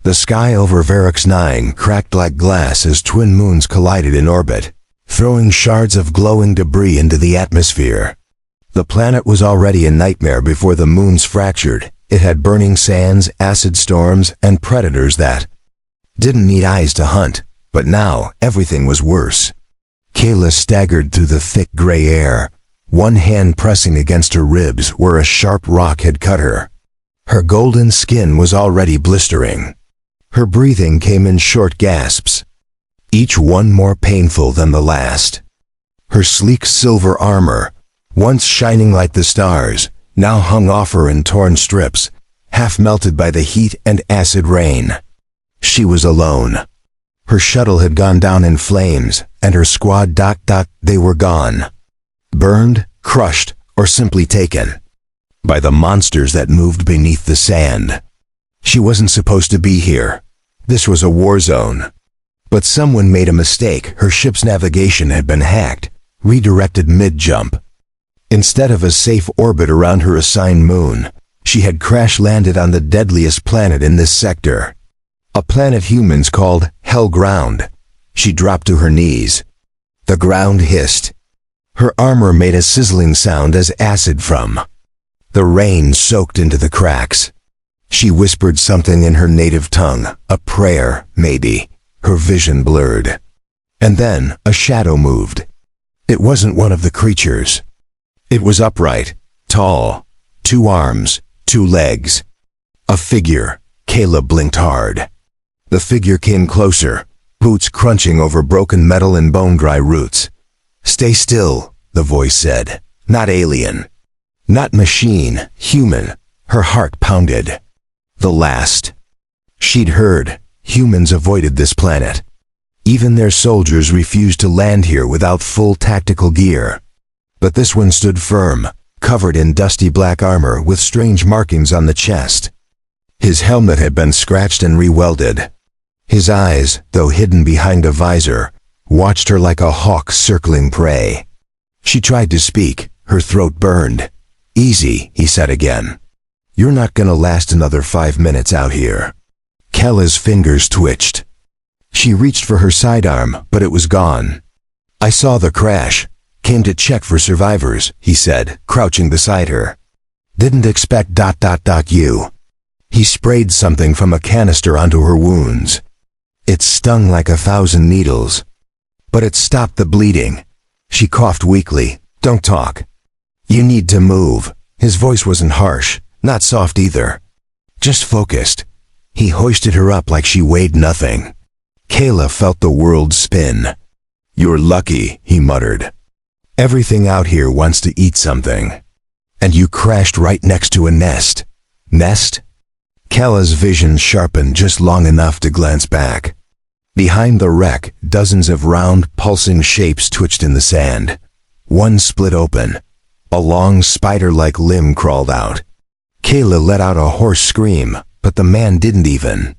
The sky over Varrox 9 cracked like glass as twin moons collided in orbit, throwing shards of glowing debris into the atmosphere. The planet was already a nightmare before the moons fractured. It had burning sands, acid storms, and predators that didn't need eyes to hunt, but now everything was worse. Kayla staggered through the thick gray air, one hand pressing against her ribs where a sharp rock had cut her. Her golden skin was already blistering. Her breathing came in short gasps, each one more painful than the last. Her sleek silver armor, once shining like the stars, now hung off her in torn strips, half melted by the heat and acid rain. She was alone. Her shuttle had gone down in flames, and her squad they were gone. Burned, crushed, or simply taken by the monsters that moved beneath the sand. She wasn't supposed to be here. This was a war zone. But someone made a mistake. Her ship's navigation had been hacked, redirected mid-jump. Instead of a safe orbit around her assigned moon, she had crash-landed on the deadliest planet in this sector. A planet humans called Hell Ground. She dropped to her knees. The ground hissed. Her armor made a sizzling sound as acid from the rain soaked into the cracks. She whispered something in her native tongue, a prayer, maybe. Her vision blurred. And then a shadow moved. It wasn't one of the creatures. It was upright, tall, 2 arms, 2 legs. A figure. Kayla blinked hard. The figure came closer, boots crunching over broken metal and bone-dry roots. "Stay still," the voice said. Not alien. Not machine, human. Her heart pounded. The last she'd heard, humans avoided this planet. Even their soldiers refused to land here without full tactical gear. But this one stood firm, covered in dusty black armor with strange markings on the chest. His helmet had been scratched and re-welded. His eyes, though hidden behind a visor, watched her like a hawk circling prey. She tried to speak, her throat burned. "Easy," he said again. "You're not gonna last another 5 minutes out here." Kayla's fingers twitched. She reached for her sidearm, but it was gone. "I saw the crash. Came to check for survivors," he said, crouching beside her. "Didn't expect you." He sprayed something from a canister onto her wounds. It stung like 1,000 needles. But it stopped the bleeding. She coughed weakly. "Don't talk. You need to move." His voice wasn't harsh, not soft either. Just focused. He hoisted her up like she weighed nothing. Kayla felt the world spin. "You're lucky," he muttered. "Everything out here wants to eat something. And you crashed right next to a nest." Nest? Kayla's vision sharpened just long enough to glance back. Behind the wreck, dozens of round, pulsing shapes twitched in the sand. One split open. A long, spider-like limb crawled out. Kayla let out a hoarse scream, but the man didn't even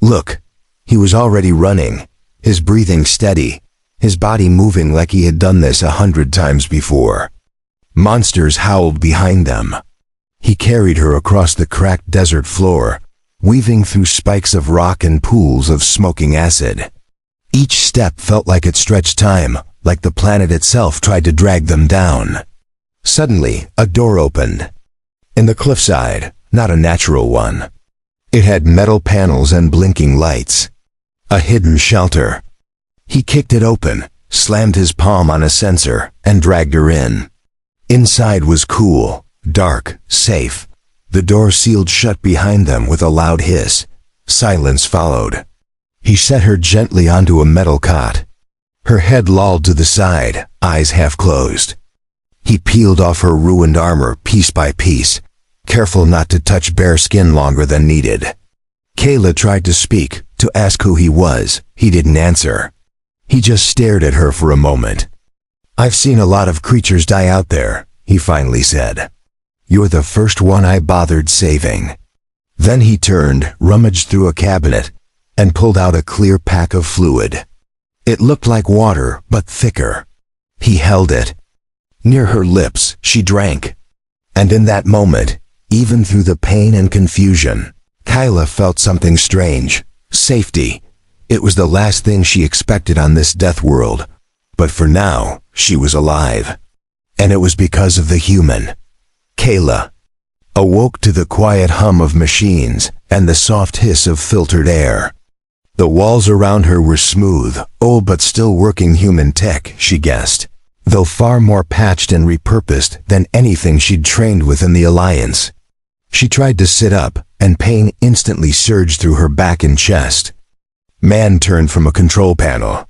look. He was already running, his breathing steady, his body moving like he had done this 100 times before. Monsters howled behind them. He carried her across the cracked desert floor, weaving through spikes of rock and pools of smoking acid. Each step felt like it stretched time, like the planet itself tried to drag them down. Suddenly, a door opened. In the cliffside, not a natural one. It had metal panels and blinking lights. A hidden shelter. He kicked it open, slammed his palm on a sensor, and dragged her in. Inside was cool, dark, safe. The door sealed shut behind them with a loud hiss. Silence followed. He set her gently onto a metal cot. Her head lolled to the side, eyes half closed. He peeled off her ruined armor piece by piece, careful not to touch bare skin longer than needed. Kayla tried to speak, to ask who he was. He didn't answer. He just stared at her for a moment. "I've seen a lot of creatures die out there," he finally said. "You're the first one I bothered saving." Then he turned, rummaged through a cabinet, and pulled out a clear pack of fluid. It looked like water, but thicker. He held it. Near her lips, she drank. And in that moment, even through the pain and confusion, Kyla felt something strange. Safety. It was the last thing she expected on this death world. But for now, she was alive. And it was because of the human. Kayla awoke to the quiet hum of machines and the soft hiss of filtered air. The walls around her were smooth, old but still working human tech, she guessed, though far more patched and repurposed than anything she'd trained with in the Alliance. She tried to sit up, and pain instantly surged through her back and chest. Man turned from a control panel.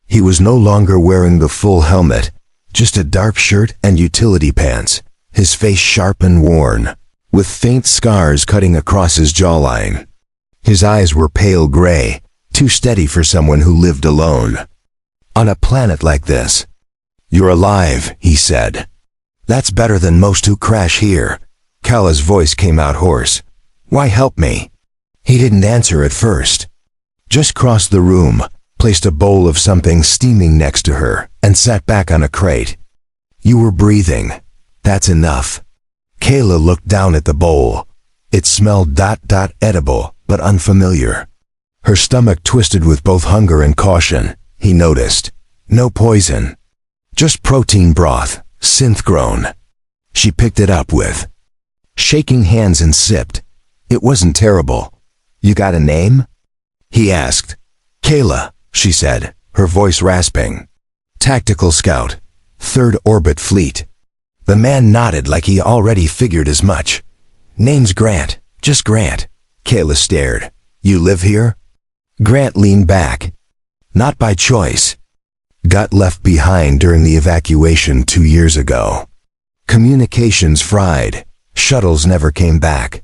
He was no longer wearing the full helmet, just a dark shirt and utility pants, his face sharp and worn, with faint scars cutting across his jawline. His eyes were pale gray, too steady for someone who lived alone. On a planet like this. "You're alive," he said. "That's better than most who crash here." Kala's voice came out hoarse. "Why help me?" He didn't answer at first. Just crossed the room, placed a bowl of something steaming next to her, and sat back on a crate. "You were breathing. That's enough." Kayla looked down at the bowl. It smelled edible, but unfamiliar. Her stomach twisted with both hunger and caution, he noticed. No poison. Just protein broth, synth-grown. She picked it up with shaking hands and sipped. It wasn't terrible. "You got a name?" he asked. "Kayla," she said, her voice rasping. "Tactical Scout, 3rd Orbit Fleet." The man nodded like he already figured as much. "Name's Grant, just Grant." Kayla stared. "You live here?" Grant leaned back. "Not by choice. Got left behind during the evacuation 2 years ago. Communications fried. Shuttles never came back.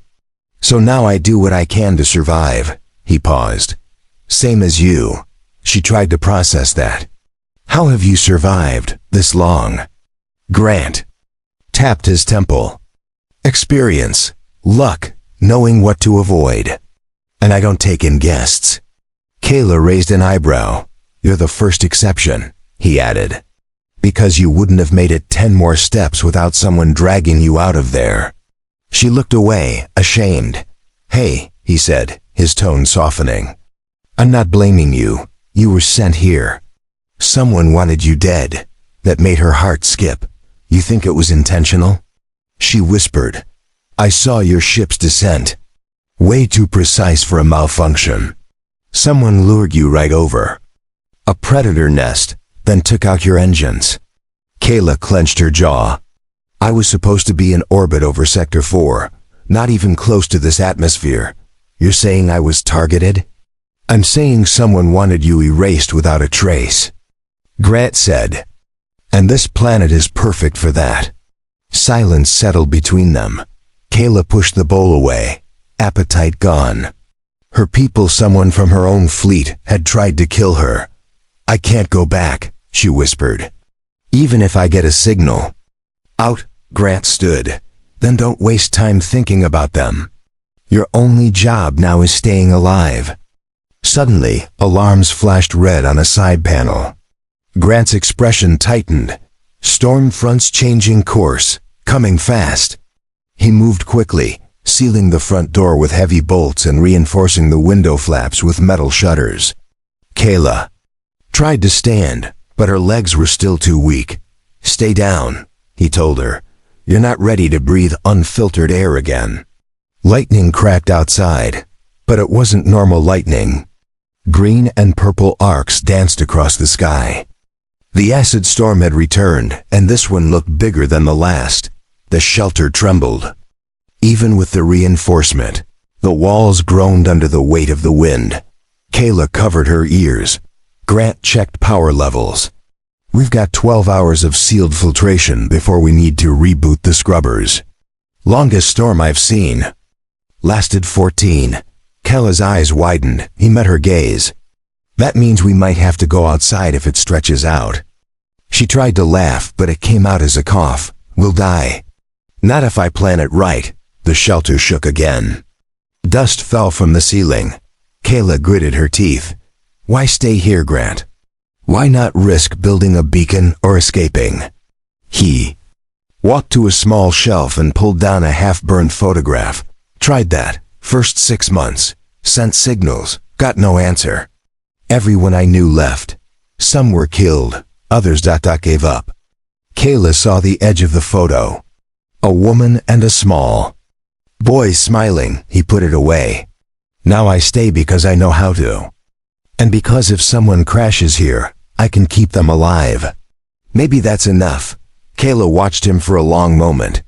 So now I do what I can to survive." He paused. "Same as you." She tried to process that. "How have you survived this long?" Grant tapped his temple. "Experience, luck, knowing what to avoid. And I don't take in guests." Kayla raised an eyebrow. "You're the first exception," he added. "Because you wouldn't have made it 10 more steps without someone dragging you out of there." She looked away, ashamed. "Hey," he said, his tone softening. "I'm not blaming you. You were sent here. Someone wanted you dead." That made her heart skip. "You think it was intentional?" She whispered. "I saw your ship's descent. Way too precise for a malfunction. Someone lured you right over. A predator nest, then took out your engines." Kayla clenched her jaw. "I was supposed to be in orbit over Sector 4, not even close to this atmosphere. You're saying I was targeted?" "I'm saying someone wanted you erased without a trace," Grant said. "And this planet is perfect for that." Silence settled between them. Kayla pushed the bowl away, appetite gone. Her people, someone from her own fleet, had tried to kill her. "I can't go back," she whispered. "Even if I get a signal." "Out," Grant stood. "Then don't waste time thinking about them. Your only job now is staying alive." Suddenly, alarms flashed red on a side panel. Grant's expression tightened. Storm fronts changing course, coming fast. He moved quickly, sealing the front door with heavy bolts and reinforcing the window flaps with metal shutters. Kayla tried to stand, but her legs were still too weak. "Stay down," he told her. "You're not ready to breathe unfiltered air again." Lightning cracked outside, but it wasn't normal lightning. Green and purple arcs danced across the sky. The acid storm had returned, and this one looked bigger than the last. The shelter trembled. Even with the reinforcement, the walls groaned under the weight of the wind. Kayla covered her ears. Grant checked power levels. "We've got 12 hours of sealed filtration before we need to reboot the scrubbers. Longest storm I've seen." "Lasted 14. Kayla's eyes widened. He met her gaze. "That means we might have to go outside if it stretches out." She tried to laugh, but it came out as a cough. "We'll die." "Not if I plan it right." The shelter shook again. Dust fell from the ceiling. Kayla gritted her teeth. "Why stay here, Grant? Why not risk building a beacon or escaping?" He walked to a small shelf and pulled down a half-burned photograph. "Tried that. First 6 months. Sent signals. Got no answer. Everyone I knew left. Some were killed. Others gave up. Kayla saw the edge of the photo. A woman and a small boy smiling. He put it away. Now I stay because I know how to. And because if someone crashes here, I can keep them alive. Maybe that's enough. Kayla watched him for a long moment.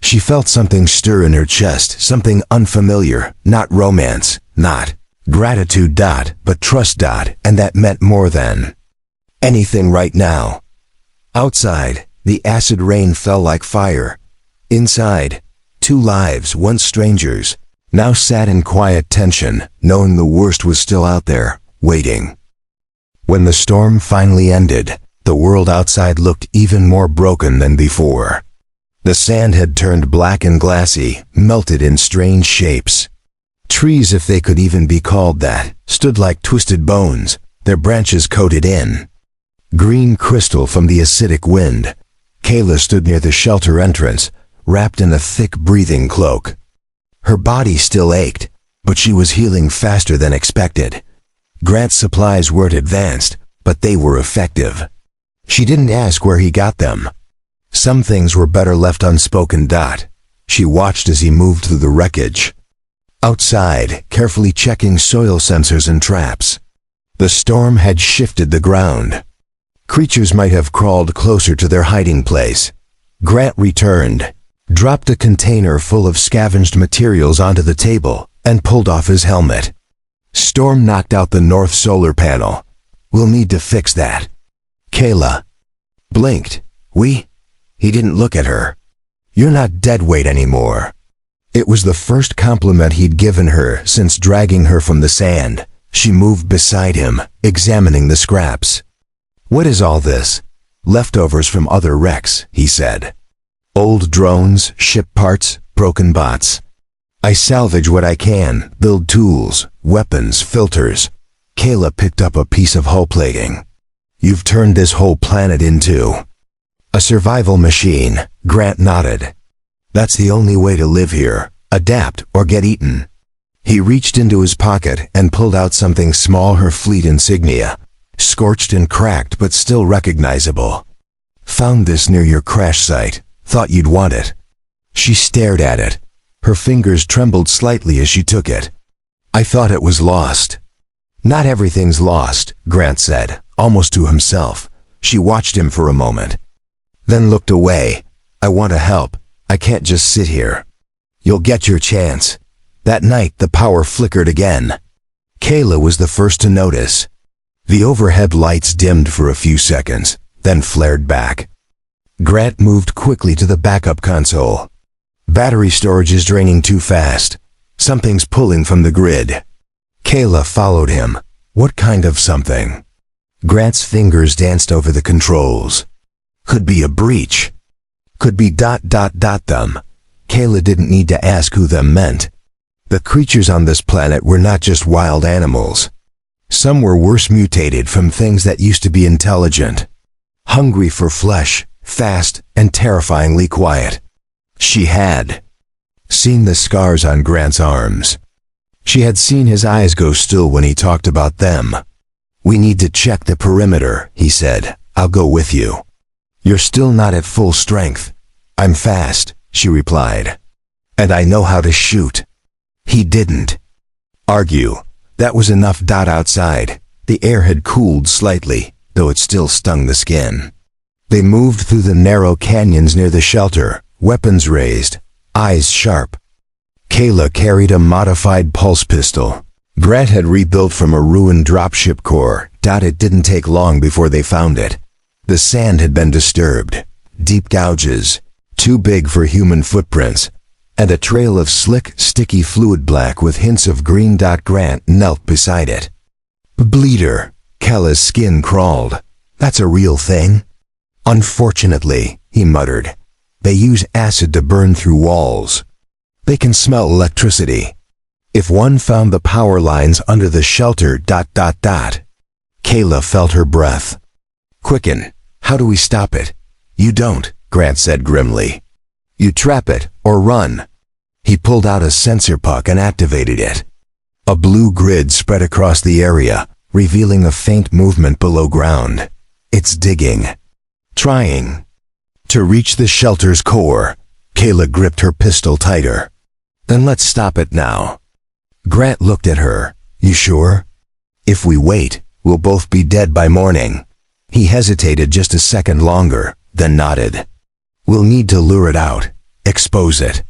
She felt something stir in her chest, something unfamiliar, not romance, not gratitude, but trust, and that meant more than anything right now. Outside, the acid rain fell like fire. Inside, 2 lives, once strangers, now sat in quiet tension, knowing the worst was still out there, waiting. When the storm finally ended, the world outside looked even more broken than before. The sand had turned black and glassy, melted in strange shapes. Trees, if they could even be called that, stood like twisted bones, their branches coated in green crystal from the acidic wind. Kayla stood near the shelter entrance, wrapped in a thick breathing cloak. Her body still ached, but she was healing faster than expected. Grant's supplies weren't advanced, but they were effective. She didn't ask where he got them. Some things were better left unspoken. She watched as he moved through the wreckage. Outside, carefully checking soil sensors and traps. The storm had shifted the ground. Creatures might have crawled closer to their hiding place. Grant returned, dropped a container full of scavenged materials onto the table, and pulled off his helmet. Storm knocked out the north solar panel. We'll need to fix that. Kayla blinked. He didn't look at her. You're not deadweight anymore. It was the first compliment he'd given her since dragging her from the sand. She moved beside him, examining the scraps. What is all this? Leftovers from other wrecks, he said. Old drones, ship parts, broken bots. I salvage what I can, build tools, weapons, filters. Kayla picked up a piece of hull plating. You've turned this whole planet into a survival machine, Grant nodded. That's the only way to live here, adapt or get eaten. He reached into his pocket and pulled out something small, her fleet insignia, scorched and cracked but still recognizable. Found this near your crash site, thought you'd want it. She stared at it. Her fingers trembled slightly as she took it. I thought it was lost. Not everything's lost, Grant said, almost to himself. She watched him for a moment, then looked away. I want to help. I can't just sit here. You'll get your chance. That night the power flickered again. Kayla was the first to notice. The overhead lights dimmed for a few seconds, then flared back. Grant moved quickly to the backup console. Battery storage is draining too fast. Something's pulling from the grid. Kayla followed him. What kind of something? Grant's fingers danced over the controls. Could be a breach. Could be them. Kayla didn't need to ask who them meant. The creatures on this planet were not just wild animals. Some were worse, mutated from things that used to be intelligent. Hungry for flesh, fast, and terrifyingly quiet. She had seen the scars on Grant's arms. She had seen his eyes go still when he talked about them. We need to check the perimeter, he said. I'll go with you. You're still not at full strength. I'm fast, she replied. And I know how to shoot. He didn't argue. That was enough. Outside, the air had cooled slightly, though it still stung the skin. They moved through the narrow canyons near the shelter, weapons raised, eyes sharp. Kayla carried a modified pulse pistol. Grant had rebuilt from a ruined dropship core. It didn't take long before they found it. The sand had been disturbed. Deep gouges, too big for human footprints, and a trail of slick, sticky fluid black with hints of green. Grant knelt beside it. Bleeder. Kayla's skin crawled. That's a real thing? Unfortunately, he muttered. They use acid to burn through walls. They can smell electricity. If one found the power lines under the shelter. Kayla felt her breath quicken. How do we stop it? You don't, Grant said grimly. You trap it, or run. He pulled out a sensor puck and activated it. A blue grid spread across the area, revealing a faint movement below ground. It's digging. Trying. To reach the shelter's core, Kayla gripped her pistol tighter. Then let's stop it now. Grant looked at her. You sure? If we wait, we'll both be dead by morning. He hesitated just a second longer, then nodded. We'll need to lure it out, expose it,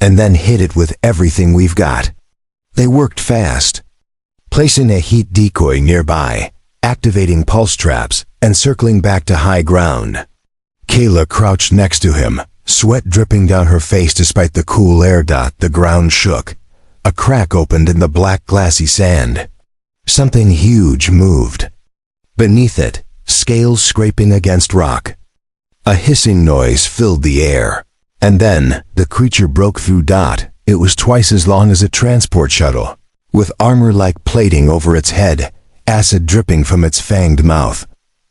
and then hit it with everything we've got. They worked fast, placing a heat decoy nearby, activating pulse traps, and circling back to high ground. Kayla crouched next to him, sweat dripping down her face despite the cool air. The ground shook. A crack opened in the black glassy sand. Something huge moved. Beneath it, scales scraping against rock. A hissing noise filled the air. And then, the creature broke through. It was twice as long as a transport shuttle, with armor-like plating over its head, acid dripping from its fanged mouth.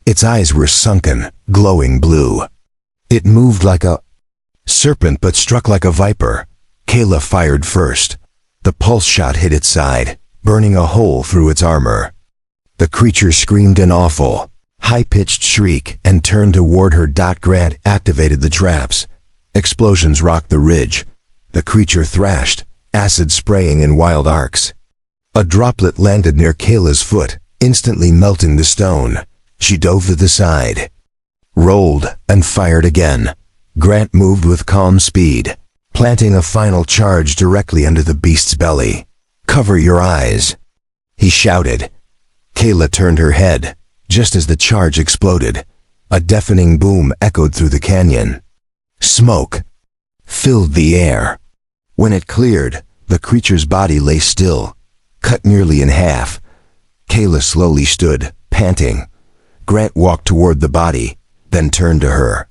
Its eyes were sunken, glowing blue. It moved like a serpent but struck like a viper. Kayla fired first. The pulse shot hit its side, burning a hole through its armor. The creature screamed an awful, high-pitched shriek and turned toward her. Grant activated the traps. Explosions rocked the ridge. The creature thrashed, acid spraying in wild arcs. A droplet landed near Kayla's foot, instantly melting the stone. She dove to the side, rolled, and fired again. Grant moved with calm speed, planting a final charge directly under the beast's belly. Cover your eyes, he shouted. Kayla turned her head. Just as the charge exploded, a deafening boom echoed through the canyon. Smoke filled the air. When it cleared, the creature's body lay still, cut nearly in half. Kayla slowly stood, panting. Grant walked toward the body, then turned to her.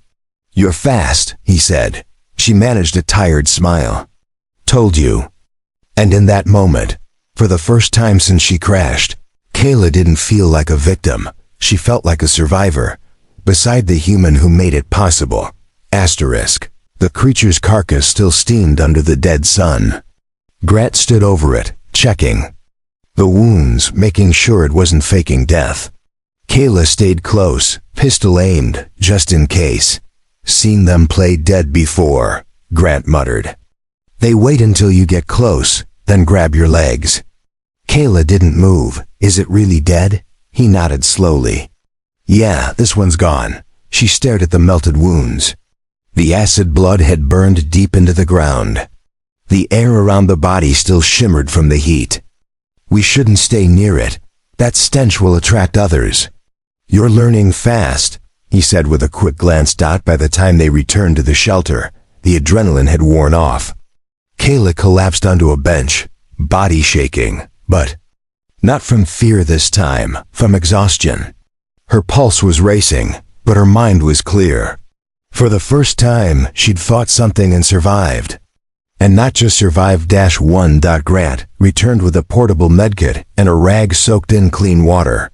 You're fast, he said. She managed a tired smile. Told you. And in that moment, for the first time since she crashed, Kayla didn't feel like a victim. She felt like a survivor, beside the human who made it possible. Asterisk. The creature's carcass still steamed under the dead sun. Grant stood over it, checking the wounds, making sure it wasn't faking death. Kayla stayed close, pistol aimed, just in case. Seen them play dead before, Grant muttered. They wait until you get close, then grab your legs. Kayla didn't move. Is it really dead? He nodded slowly. Yeah, this one's gone. She stared at the melted wounds. The acid blood had burned deep into the ground. The air around the body still shimmered from the heat. We shouldn't stay near it. That stench will attract others. You're learning fast, he said with a quick glance. By the time they returned to the shelter, the adrenaline had worn off. Kayla collapsed onto a bench, body shaking, but not from fear this time, from exhaustion. Her pulse was racing, but her mind was clear. For the first time, she'd fought something and survived. And not just survived. -1. Grant returned with a portable medkit and a rag soaked in clean water.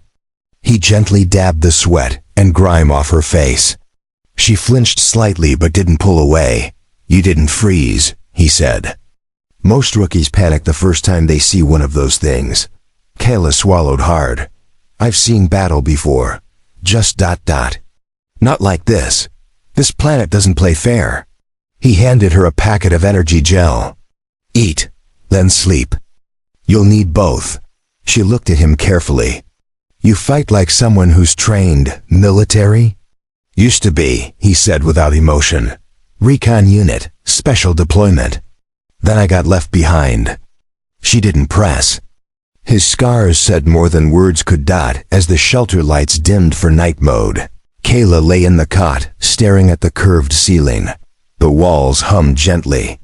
He gently dabbed the sweat and grime off her face. She flinched slightly but didn't pull away. You didn't freeze, he said. Most rookies panic the first time they see one of those things. Kayla swallowed hard. I've seen battle before. Just ... Not like this. This planet doesn't play fair. He handed her a packet of energy gel. Eat, then sleep. You'll need both. She looked at him carefully. You fight like someone who's trained, military? Used to be, he said without emotion. Recon unit, special deployment. Then I got left behind. She didn't press. His scars said more than words could. As the shelter lights dimmed for night mode, Kayla lay in the cot, staring at the curved ceiling. The walls hummed gently.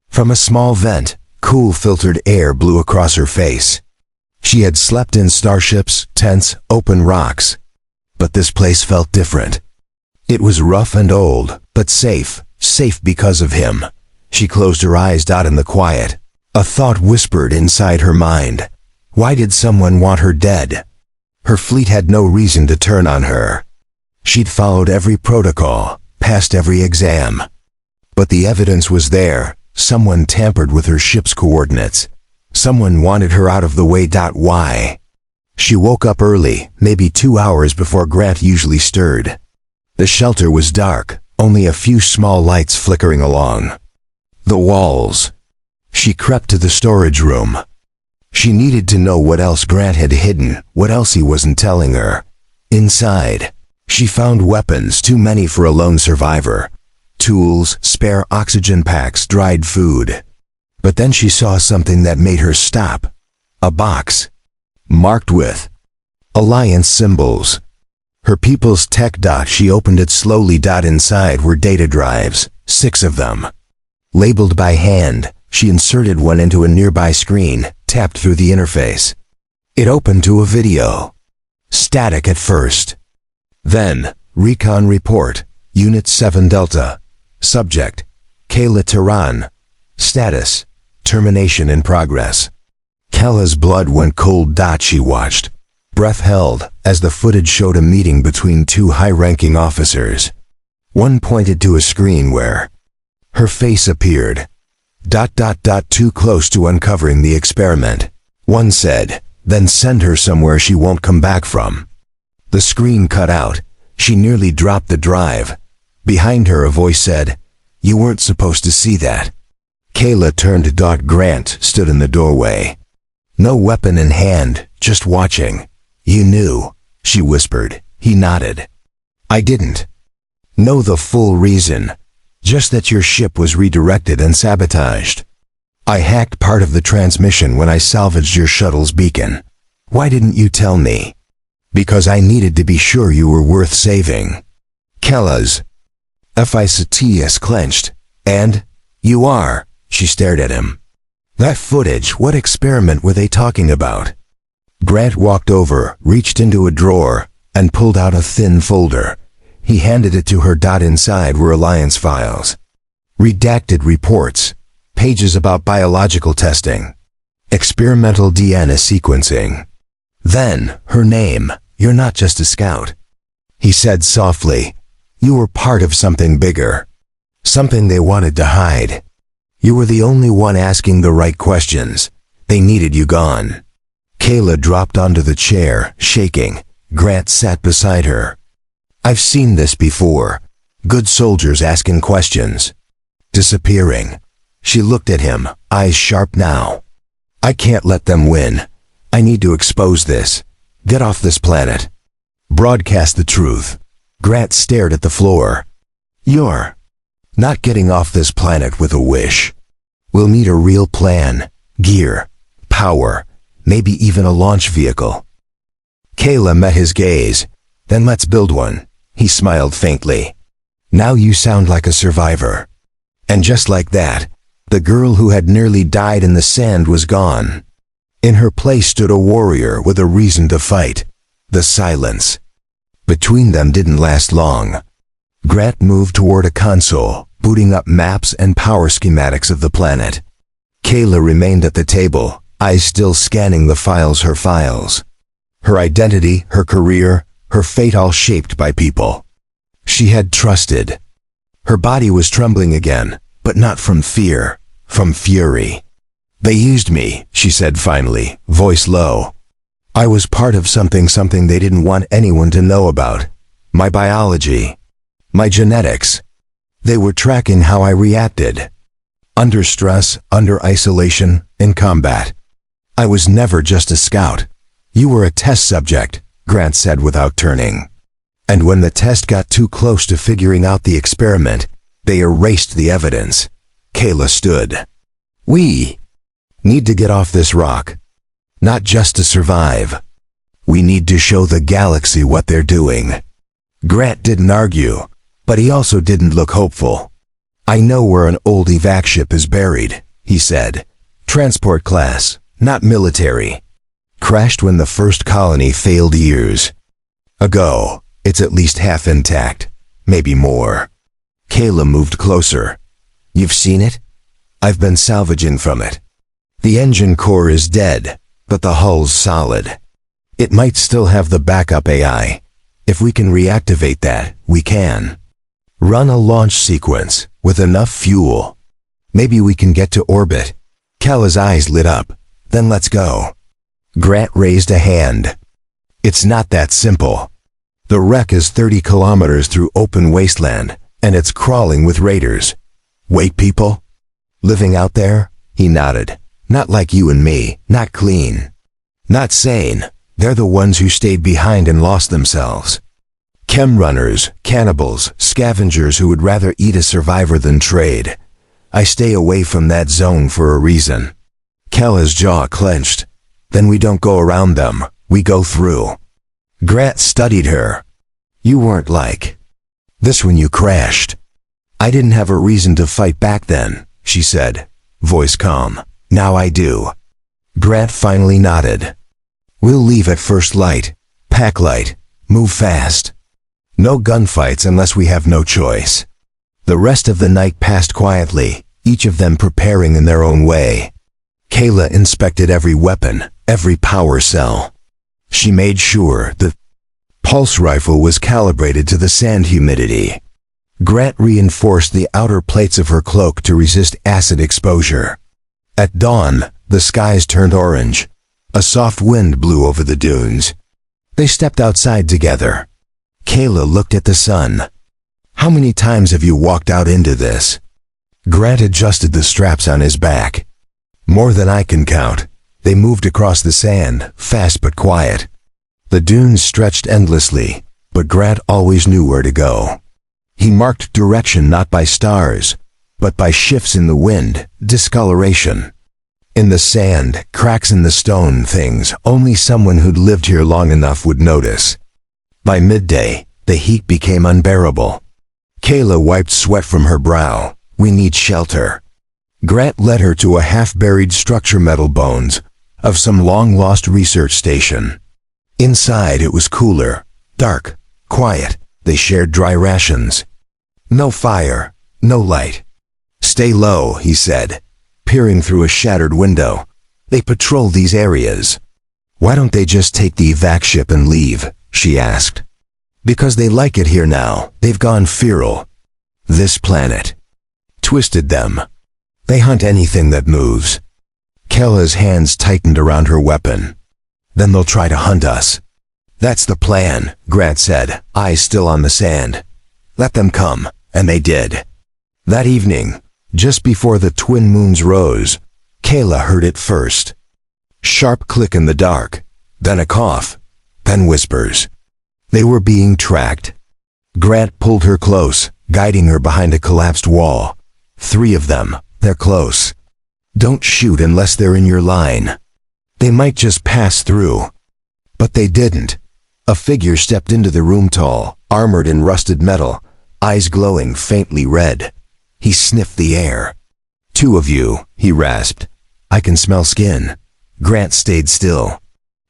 From a small vent, cool filtered air blew across her face. She had slept in starships, tents, open rocks. But this place felt different. It was rough and old, but safe because of him. She closed her eyes. In the quiet, a thought whispered inside her mind. Why did someone want her dead? Her fleet had no reason to turn on her. She'd followed every protocol, passed every exam. But the evidence was there, Someone tampered with her ship's coordinates. Someone wanted her out of the way. Why? She woke up early, maybe 2 hours before Grant usually stirred. The shelter was dark, only a few small lights flickering along the walls. She crept to the storage room. She needed to know what else Grant had hidden, what else he wasn't telling her. Inside, she found weapons, too many for a lone survivor. Tools, spare oxygen packs, dried food. But then she saw something that made her stop. A box, marked with Alliance symbols. Her people's tech. She opened it slowly. Inside were data drives, 6 of them. Labeled by hand, she inserted one into a nearby screen, tapped through the interface. It opened to a video. Static at first. Then, Recon Report, Unit 7 Delta. Subject, Kayla Tehran. Status, Termination in progress. Kayla's blood went cold. She watched, breath held, as the footage showed a meeting between 2 high-ranking officers. One pointed to a screen where her face appeared. Too close to uncovering the experiment. One said, then send her somewhere she won't come back from. The screen cut out. She nearly dropped the drive. Behind her a voice said, you weren't supposed to see that. Kayla turned. Grant stood in the doorway. No weapon in hand, just watching. You knew, she whispered. He nodded. I didn't know the full reason. Just that your ship was redirected and sabotaged. I hacked part of the transmission when I salvaged your shuttle's beacon. Why didn't you tell me? Because I needed to be sure you were worth saving. Kayla's FICTS clenched. And? You are. She stared at him. That footage, what experiment were they talking about? Grant walked over, reached into a drawer, and pulled out a thin folder. He handed it to her. Inside were Alliance files. Redacted reports. Pages about biological testing. Experimental DNA sequencing. Then, her name. You're not just a scout. He said softly. You were part of something bigger. Something they wanted to hide. You were the only one asking the right questions. They needed you gone. Kayla dropped onto the chair, shaking. Grant sat beside her. I've seen this before. Good soldiers asking questions. Disappearing. She looked at him, eyes sharp now. I can't let them win. I need to expose this. Get off this planet. Broadcast the truth. Grant stared at the floor. You're not getting off this planet with a wish. We'll need a real plan, gear, power, maybe even a launch vehicle. Kayla met his gaze. Then let's build one. He smiled faintly. Now you sound like a survivor. And just like that, the girl who had nearly died in the sand was gone. In her place stood a warrior with a reason to fight. The silence between them didn't last long. Grant moved toward a console, booting up maps and power schematics of the planet. Kayla remained at the table, eyes still scanning the files. Her files. Her identity, her career, her fate, all shaped by people she had trusted. Her body was trembling again, but not from fear, from fury. They used me, she said finally, voice low. I was part of something they didn't want anyone to know about. My biology. My genetics. They were tracking how I reacted. Under stress, under isolation, in combat. I was never just a scout. You were a test subject, Grant said without turning. And when the test got too close to figuring out the experiment, they erased the evidence. Kayla stood. We need to get off this rock. Not just to survive. We need to show the galaxy what they're doing. Grant didn't argue, but he also didn't look hopeful. I know where an old evac ship is buried, he said. Transport class, not military. Crashed when the first colony failed years ago. It's at least half intact, maybe more. Kayla moved closer. You've seen it? I've been salvaging from it. The engine core is dead, but the hull's solid. It might still have the backup AI. If we can reactivate that, we can run a launch sequence with enough fuel. Maybe we can get to orbit. Kala's eyes lit up. Then let's go. Grant raised a hand. It's not that simple. The wreck is 30 kilometers through open wasteland, and it's crawling with raiders. Wait, people? Living out there? He nodded. Not like you and me, not clean. Not sane. They're the ones who stayed behind and lost themselves. Chem runners, cannibals, scavengers who would rather eat a survivor than trade. I stay away from that zone for a reason. Kala's jaw clenched. Then we don't go around them, we go through. Grant studied her. You weren't like this when you crashed. I didn't have a reason to fight back then, she said, voice calm. Now I do. Grant finally nodded. We'll leave at first light. Pack light. Move fast. No gunfights unless we have no choice. The rest of the night passed quietly, each of them preparing in their own way. Kala inspected every weapon, every power cell. She made sure the pulse rifle was calibrated to the sand humidity. Grant reinforced the outer plates of her cloak to resist acid exposure. At dawn, the skies turned orange. A soft wind blew over the dunes. They stepped outside together. Kala looked at the sun. How many times have you walked out into this? Grant adjusted the straps on his back. More than I can count. They moved across the sand, fast but quiet. The dunes stretched endlessly, but Grant always knew where to go. He marked direction not by stars, but by shifts in the wind, discoloration. In the sand, cracks in the stone, things only someone who'd lived here long enough would notice. By midday, the heat became unbearable. Kala wiped sweat from her brow. We need shelter. Grant led her to a half-buried structure, metal bones of some long-lost research station. Inside it was cooler, dark, quiet. They shared dry rations. No fire, no light. Stay low, he said, peering through a shattered window. They patrol these areas. Why don't they just take the evac ship and leave? She asked. Because they like it here now. They've gone feral. This planet twisted them. They hunt anything that moves. Kala's hands tightened around her weapon. Then they'll try to hunt us. That's the plan, Grant said, eyes still on the sand. Let them come, and they did. That evening, just before the twin moons rose, Kala heard it first. Sharp click in the dark, then a cough, then whispers. They were being tracked. Grant pulled her close, guiding her behind a collapsed wall. 3 of them, they're close. Don't shoot unless they're in your line. They might just pass through. But they didn't. A figure stepped into the room, tall, armored in rusted metal, eyes glowing faintly red. He sniffed the air. 2 of you, he rasped. I can smell skin. Grant stayed still.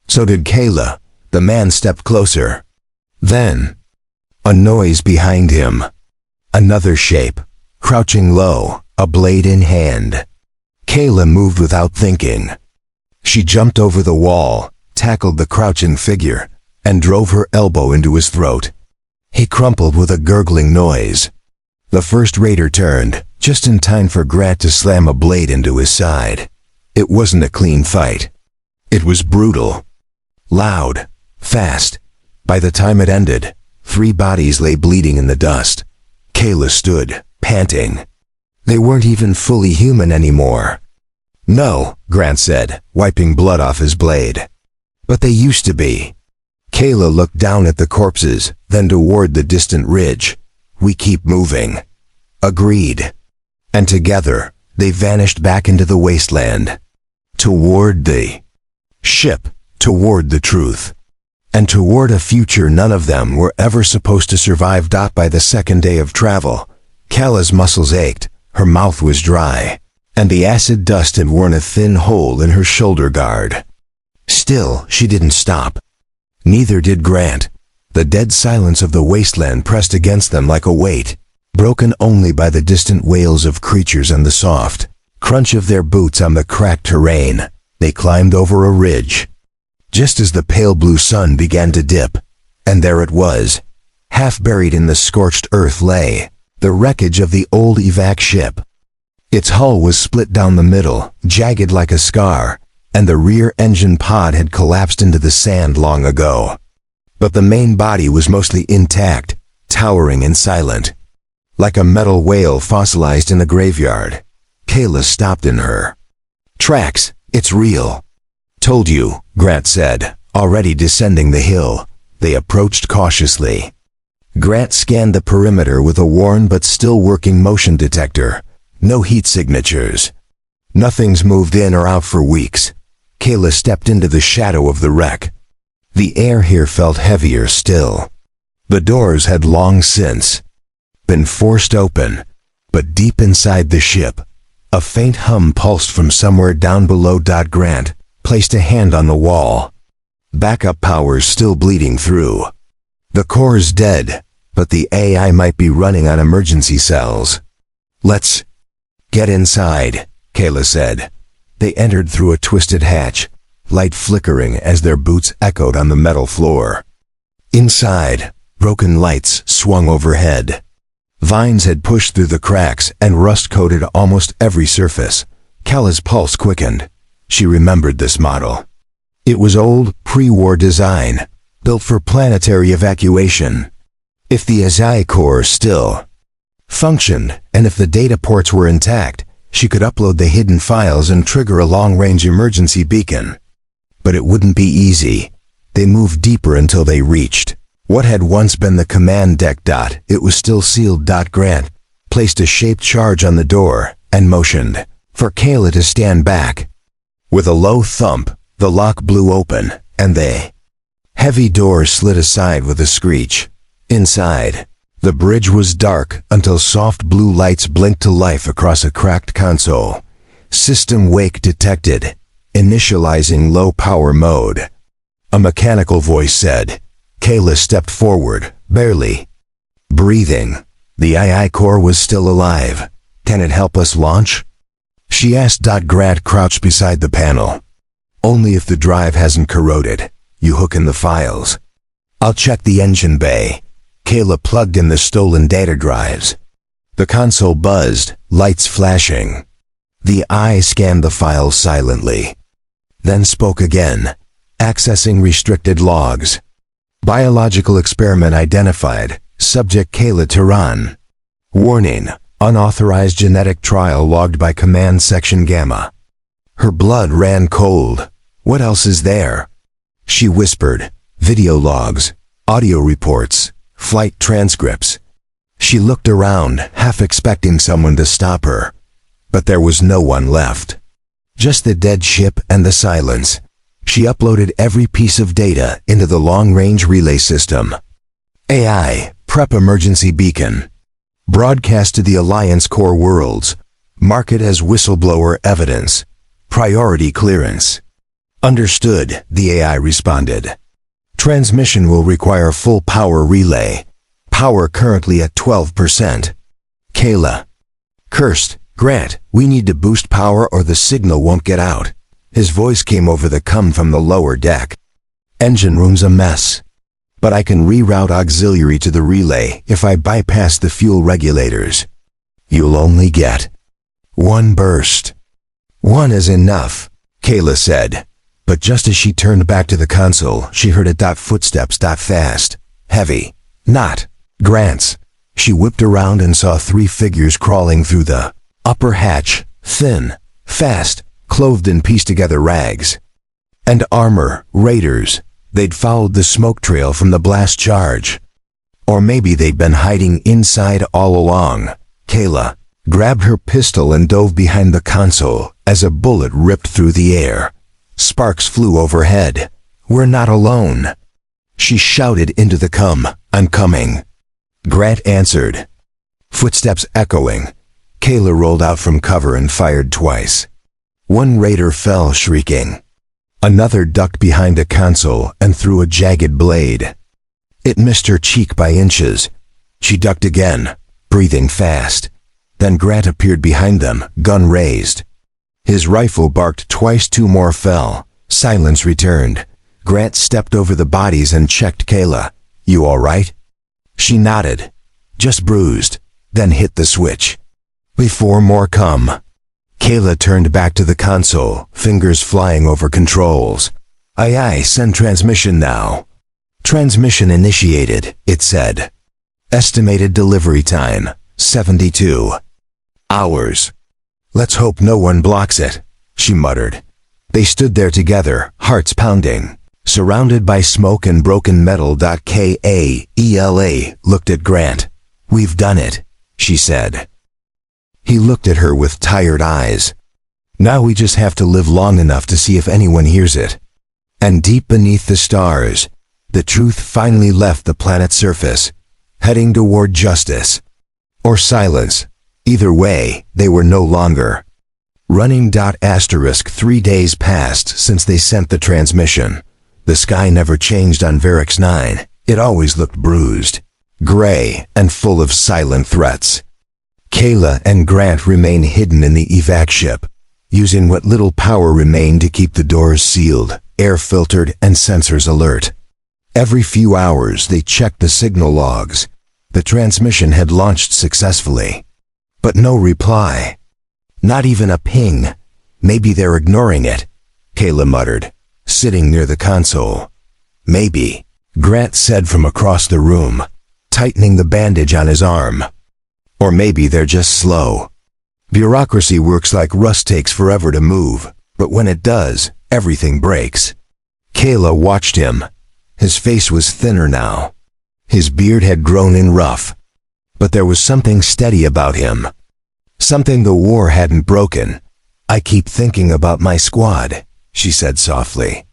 So did Kala. The man stepped closer. Then, a noise behind him. Another shape, crouching low, a blade in hand. Kala moved without thinking. She jumped over the wall, tackled the crouching figure, and drove her elbow into his throat. He crumpled with a gurgling noise. The first raider turned, just in time for Grant to slam a blade into his side. It wasn't a clean fight. It was brutal. Loud. Fast. By the time it ended, 3 bodies lay bleeding in the dust. Kala stood, panting. They weren't even fully human anymore. No, Grant said, wiping blood off his blade. But they used to be. Kala looked down at the corpses, then toward the distant ridge. We keep moving. Agreed. And together, they vanished back into the wasteland. Toward the ship, toward the truth. And toward a future none of them were ever supposed to survive. By the second day of travel, Kala's muscles ached, her mouth was dry, and the acid dust had worn a thin hole in her shoulder guard. Still, she didn't stop. Neither did Grant. The dead silence of the wasteland pressed against them like a weight, broken only by the distant wails of creatures and the soft crunch of their boots on the cracked terrain. They climbed over a ridge. Just as the pale blue sun began to dip, and there it was. Half buried in the scorched earth lay the wreckage of the old evac ship. Its hull was split down the middle, jagged like a scar, and the rear engine pod had collapsed into the sand long ago. But the main body was mostly intact, towering and silent. Like a metal whale fossilized in a graveyard. Kayla stopped in her tracks. It's real. Told you, Grant said, already descending the hill. They approached cautiously. Grant scanned the perimeter with a worn but still working motion detector. No heat signatures. Nothing's moved in or out for weeks. Kayla stepped into the shadow of the wreck. The air here felt heavier still. The doors had long since been forced open, but deep inside the ship, a faint hum pulsed from somewhere down below. Grant placed a hand on the wall. Backup power's still bleeding through. The core's dead, but the AI might be running on emergency cells. Let's get inside, Kayla said. They entered through a twisted hatch, light flickering as their boots echoed on the metal floor. Inside, broken lights swung overhead. Vines had pushed through the cracks and rust coated almost every surface. Kayla's pulse quickened. She remembered this model. It was old, pre-war design, built for planetary evacuation. If the HFY core still functioned, and if the data ports were intact, she could upload the hidden files and trigger a long-range emergency beacon. But it wouldn't be easy. They moved deeper until they reached what had once been the command deck. It was still sealed. Grant placed a shaped charge on the door and motioned for Kayla to stand back. With a low thump, the lock blew open, and the heavy door slid aside with a screech. Inside, the bridge was dark until soft blue lights blinked to life across a cracked console. System wake detected. Initializing low power mode. A mechanical voice said. Kayla stepped forward, barely breathing. The AI core was still alive. Can it help us launch? She asked. Grant crouched beside the panel. Only if the drive hasn't corroded. You hook in the files. I'll check the engine bay. Kayla plugged in the stolen data drives. The console buzzed, lights flashing. The eye scanned the files silently. Then spoke again. Accessing restricted logs. Biological experiment identified. Subject Kayla Tehran. Warning. Unauthorized genetic trial logged by Command Section Gamma. Her blood ran cold. What else is there? She whispered. Video logs. Audio reports. Flight transcripts. She looked around, half expecting someone to stop her. But there was no one left. Just the dead ship and the silence. She uploaded every piece of data into the long-range relay system. AI, prep emergency beacon. Broadcast to the Alliance core worlds. Mark it as whistleblower evidence. Priority clearance. Understood, the AI responded. Transmission will require full power relay. Power currently at 12%. Kayla cursed. Grant, we need to boost power or the signal won't get out. His voice came over the cum from the lower deck. Engine room's a mess. But I can reroute auxiliary to the relay if I bypass the fuel regulators. You'll only get one burst. One is enough, Kayla said. But just as she turned back to the console, she heard footsteps. Fast. Heavy. Not Grant's. She whipped around and saw 3 figures crawling through the upper hatch, thin, fast, clothed in pieced-together rags. And armor, raiders. They'd followed the smoke trail from the blast charge. Or maybe they'd been hiding inside all along. Kayla grabbed her pistol and dove behind the console as a bullet ripped through the air. Sparks flew overhead. We're not alone. She shouted into the cum. I'm coming. Grant answered. Footsteps echoing. Kayla rolled out from cover and fired twice. One raider fell shrieking. Another ducked behind a console and threw a jagged blade. It missed her cheek by inches. She ducked again, breathing fast. Then Grant appeared behind them, gun raised. His rifle barked twice. 2 more fell. Silence returned. Grant stepped over the bodies and checked Kayla. You all right? She nodded. Just bruised. Then hit the switch. before more come. Kayla turned back to the console, fingers flying over controls. Aye aye, send transmission now. Transmission initiated, it said. Estimated delivery time, 72 hours. Let's hope no one blocks it, she muttered. They stood there together, hearts pounding, surrounded by smoke and broken metal. Kaela looked at Grant. We've done it, she said. He looked at her with tired eyes. Now we just have to live long enough to see if anyone hears it. And deep beneath the stars, the truth finally left the planet's surface, heading toward justice. Or silence. Either way, they were no longer running. 3 days passed since they sent the transmission. The sky never changed on Varix 9. It always looked bruised, gray, and full of silent threats. Kayla and Grant remained hidden in the evac ship, using what little power remained to keep the doors sealed, air filtered, and sensors alert. Every few hours they checked the signal logs. The transmission had launched successfully. But no reply. Not even a ping. Maybe they're ignoring it, Kayla muttered, sitting near the console. Maybe, Grant said from across the room, tightening the bandage on his arm. Or maybe they're just slow. Bureaucracy works like rust, takes forever to move, but when it does, everything breaks. Kayla watched him. His face was thinner now. His beard had grown in rough. But there was something steady about him. Something the war hadn't broken. I keep thinking about my squad, she said softly.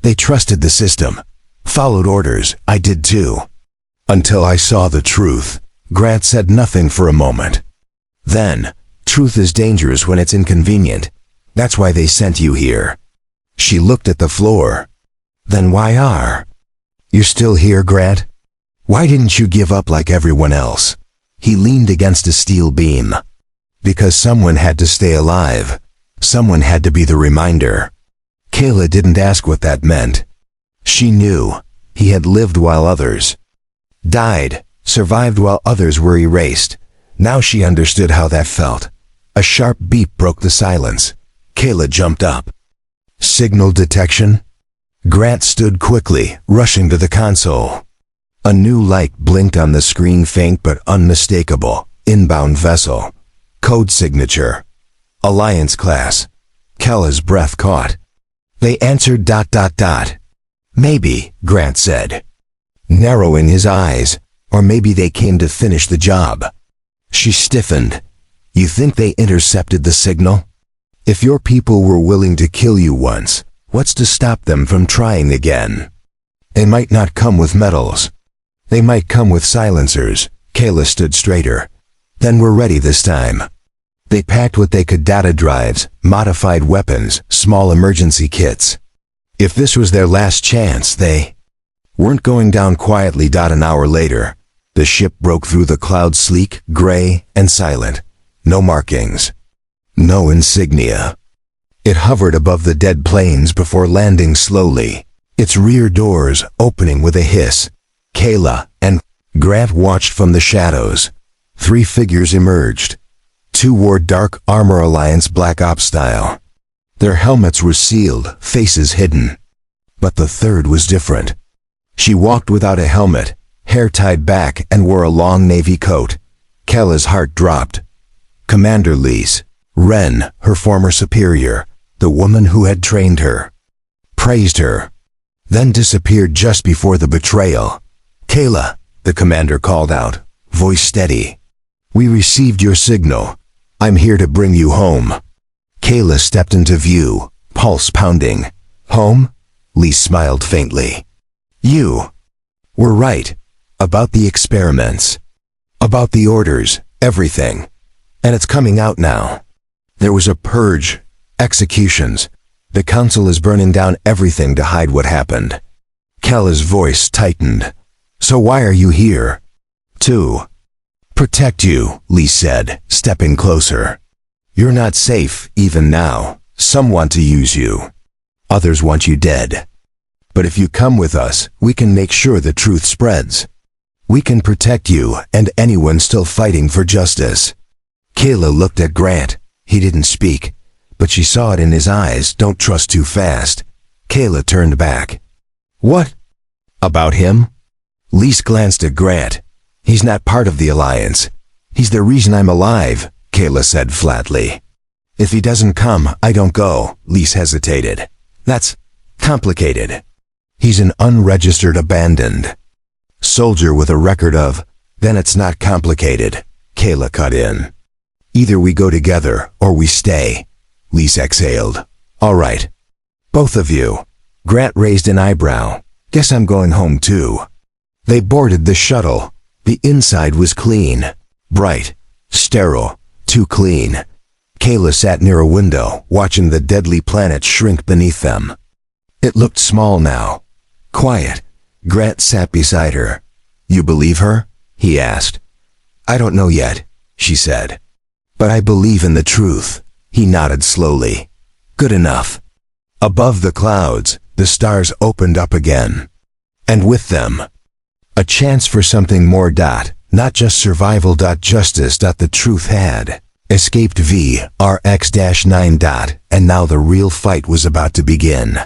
They trusted the system, followed orders. I did too. Until I saw the truth. Grant said nothing for a moment. Then, truth is dangerous when it's inconvenient. That's why they sent you here. She looked at the floor. Then why are you still here, Grant? Why didn't you give up like everyone else? He leaned against a steel beam. Because someone had to stay alive. Someone had to be the reminder. Kayla didn't ask what that meant. She knew. He had lived while others died, survived while others were erased. Now she understood how that felt. A sharp beep broke the silence. Kayla jumped up. Signal detection? Grant stood quickly, rushing to the console. A new light blinked on the screen, faint but unmistakable. Inbound vessel. Code signature. Alliance class. Kayla's breath caught. They answered ... Maybe, Grant said, narrowing his eyes, or maybe they came to finish the job. She stiffened. You think they intercepted the signal? If your people were willing to kill you once, what's to stop them from trying again? They might not come with medals. They might come with silencers. Kayla stood straighter. Then we're ready this time. They packed what they could: data drives, modified weapons, small emergency kits. If this was their last chance, they weren't going down quietly. An hour later, the ship broke through the clouds, sleek, gray, and silent. No markings. No insignia. It hovered above the dead plains before landing slowly, its rear doors opening with a hiss. Kayla and Grant watched from the shadows. 3 figures emerged. 2 wore dark armor, Alliance Black Ops style. Their helmets were sealed, faces hidden. But the third was different. She walked without a helmet, hair tied back, and wore a long navy coat. Kayla's heart dropped. Commander Lise Wren, her former superior, the woman who had trained her, praised her, then disappeared just before the betrayal. Kayla, the commander called out, voice steady. We received your signal. I'm here to bring you home. Kayla stepped into view, pulse pounding. Home? Lise smiled faintly. You were right. About the experiments. About the orders, everything. And it's coming out now. There was a purge, executions. The council is burning down everything to hide what happened. Kayla's voice tightened. So why are you here? To protect you, Lise said, stepping closer. You're not safe, even now. Some want to use you. Others want you dead. But if you come with us, we can make sure the truth spreads. We can protect you and anyone still fighting for justice. Kayla looked at Grant. He didn't speak, but she saw it in his eyes. Don't trust too fast. Kayla turned back. What? About him? Lise glanced at Grant. He's not part of the Alliance. He's the reason I'm alive, Kayla said flatly. If he doesn't come, I don't go, Lise hesitated. That's complicated. He's an unregistered abandoned soldier with a record of, then it's not complicated, Kayla cut in. Either we go together, or we stay, Lise exhaled. All right. Both of you. Grant raised an eyebrow. Guess I'm going home too. They boarded the shuttle. The inside was clean, bright, sterile, too clean. Kayla sat near a window, watching the deadly planet shrink beneath them. It looked small now, quiet. Grant sat beside her. You believe her? He asked. I don't know yet, she said. But I believe in the truth. He nodded slowly. Good enough. Above the clouds, the stars opened up again. And with them, a chance for something more. Not just survival. Justice. The truth had escaped VRX-9. And now the real fight was about to begin.